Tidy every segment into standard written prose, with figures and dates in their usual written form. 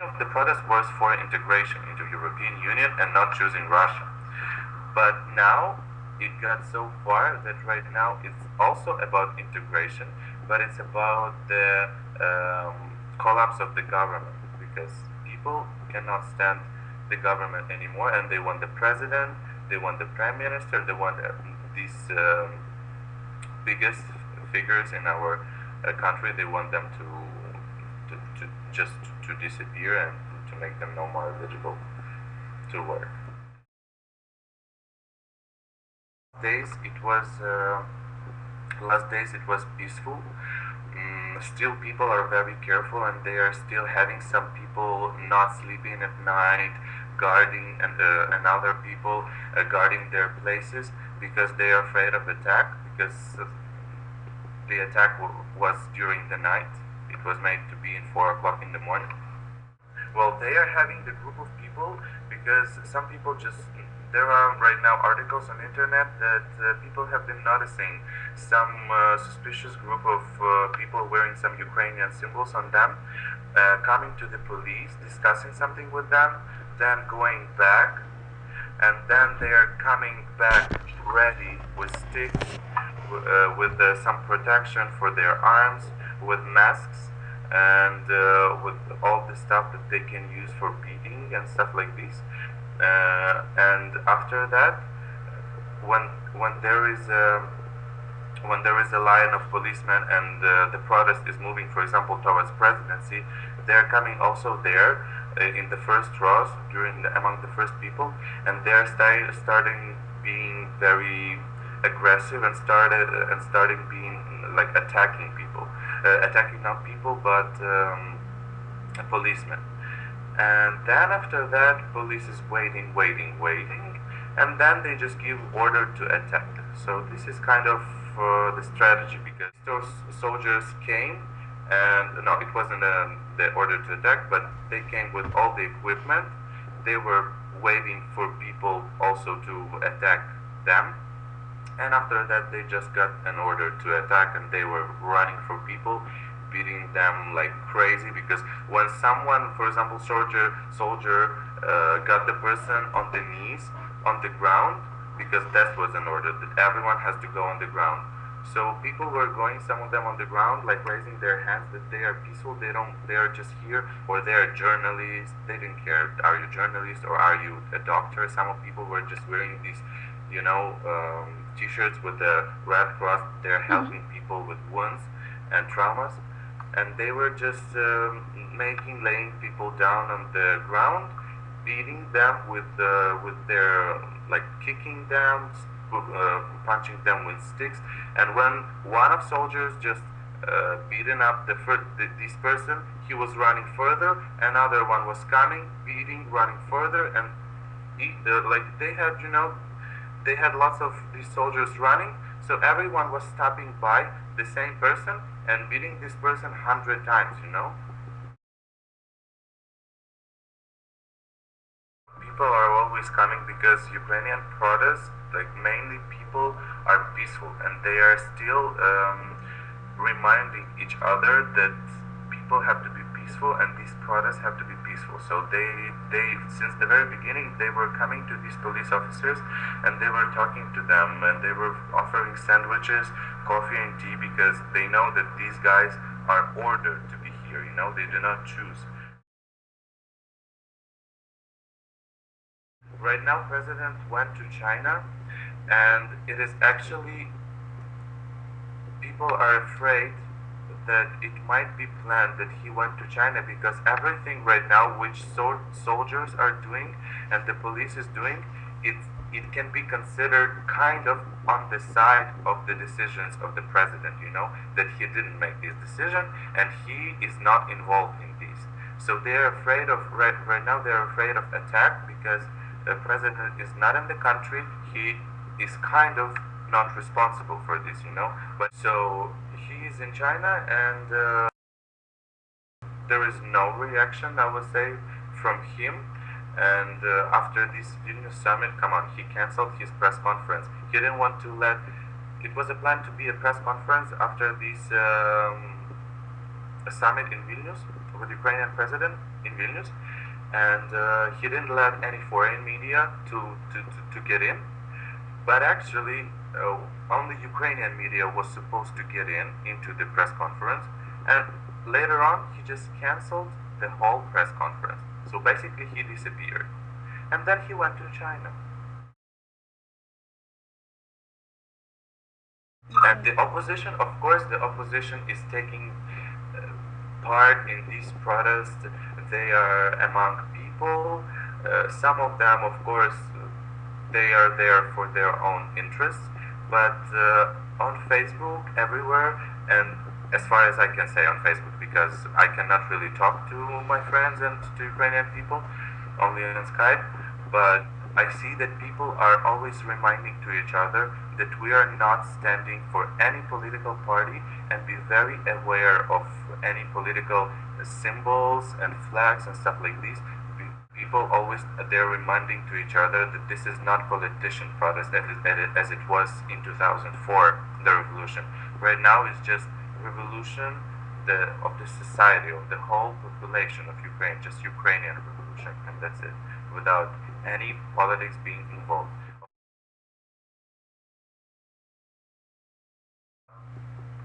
The protest was for integration into European Union and not choosing Russia. But now it got so far that right now it's also about integration, but it's about the collapse of the government because people cannot stand the government anymore and they want the president, they want the prime minister, they want these biggest figures in our country, they want them to just to disappear and to make them no more eligible to work. Last days it was peaceful. Still people are very careful and they are still having some people not sleeping at night, guarding and other people guarding their places because they are afraid of attack because the attack was during the night. It was made to be in 4 o'clock in the morning. Well, they are having the group of people because some people just, there are right now articles on the internet that people have been noticing some suspicious group of people wearing some Ukrainian symbols on them, coming to the police, discussing something with them, then going back, and then they are coming back ready with sticks, with some protection for their arms, with masks, and with all the stuff that they can use for beating and stuff like this. And after that, when there is a line of policemen and the protest is moving, for example, towards presidency, they're coming also there in the first rows among the first people, and they're starting being very aggressive and starting being like attacking people, attacking not people but policemen. And then after that, police is waiting, and then they just give order to attack. So this is kind of the strategy because those soldiers came, and no, it wasn't the order to attack, but they came with all the equipment. They were waiting for people also to attack them. And after that, they just got an order to attack, and they were running for people, beating them like crazy. Because when someone, for example, soldier got the person on the knees on the ground, because that was an order that everyone has to go on the ground. So people were going, some of them on the ground, like raising their hands that they are peaceful. They are just here, or they are journalists. They didn't care. Are you journalist or are you a doctor? Some of people were just wearing these, T-shirts with the Red Cross. They're helping people with wounds and traumas, and they were just laying people down on the ground, beating them with their kicking them, punching them with sticks. And when one of soldiers just beaten up this person, he was running further. Another one was coming, beating, running further, and they had lots of these soldiers running, so everyone was stopping by the same person and beating this person 100 times. People are always coming because Ukrainian protests, mainly people, are peaceful, and they are still reminding each other that people have to be peaceful and these protests have to be peaceful. So they since the very beginning, they were coming to these police officers and they were talking to them and they were offering sandwiches, coffee and tea because they know that these guys are ordered to be here, they do not choose. Right now, President went to China, and it is actually, people are afraid that it might be planned that he went to China because everything right now which soldiers are doing and the police is doing, it can be considered kind of on the side of the decisions of the president, that he didn't make this decision and he is not involved in these. So they're afraid of, right now they're afraid of attack because the president is not in the country. He is kind of not responsible for this, But so he is in China, and there is no reaction, I would say, from him. And after this Vilnius summit, come on, he canceled his press conference. He didn't want to let. It was a plan to be a press conference after this summit in Vilnius with the Ukrainian president. in Vilnius, and he didn't let any foreign media to get in. But actually, only Ukrainian media was supposed to get in into the press conference, and later on he just canceled the whole press conference. So basically, he disappeared, and then he went to China. And the opposition, of course, the opposition is taking part in these protests. They are among people. Some of them, of course, they are there for their own interests. But on Facebook, everywhere, and as far as I can say on Facebook, because I cannot really talk to my friends and to Ukrainian people, only on Skype, but I see that people are always reminding to each other that we are not standing for any political party, and be very aware of any political symbols and flags and stuff like this. People always, they're reminding to each other that this is not politician protest as it was in 2004, the revolution. Right now it's just revolution of the society, of the whole population of Ukraine, just Ukrainian revolution, and that's it, without any politics being involved.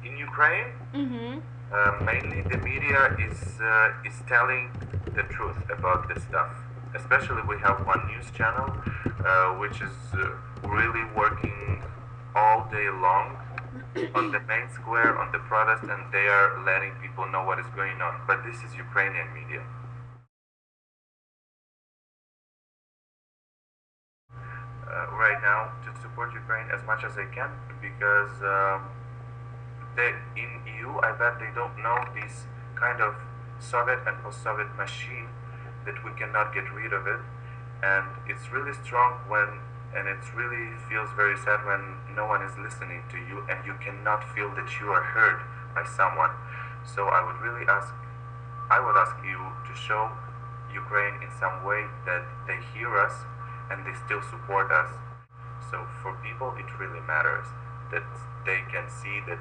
In Ukraine, mainly the media is telling the truth about this stuff. Especially, we have one news channel which is really working all day long on the main square, on the protest, and they are letting people know what is going on. But this is Ukrainian media. Right now, to support Ukraine as much as I can, because in EU, I bet they don't know this kind of Soviet and post-Soviet machine that we cannot get rid of it, and it's really strong and it really feels very sad when no one is listening to you and you cannot feel that you are heard by someone. So I would ask you to show Ukraine in some way that they hear us and they still support us. So for people, it really matters that they can see that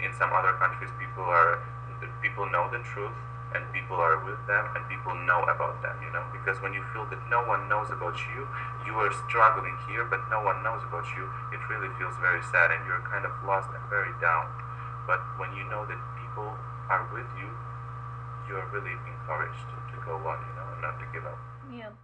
in some other countries people know the truth and people are with them and people know about them, because when you feel that no one knows about you, you are struggling here but no one knows about you, it really feels very sad and you're kind of lost and very down. But when you know that people are with you, you are really encouraged to go on, and not to give up. Yeah.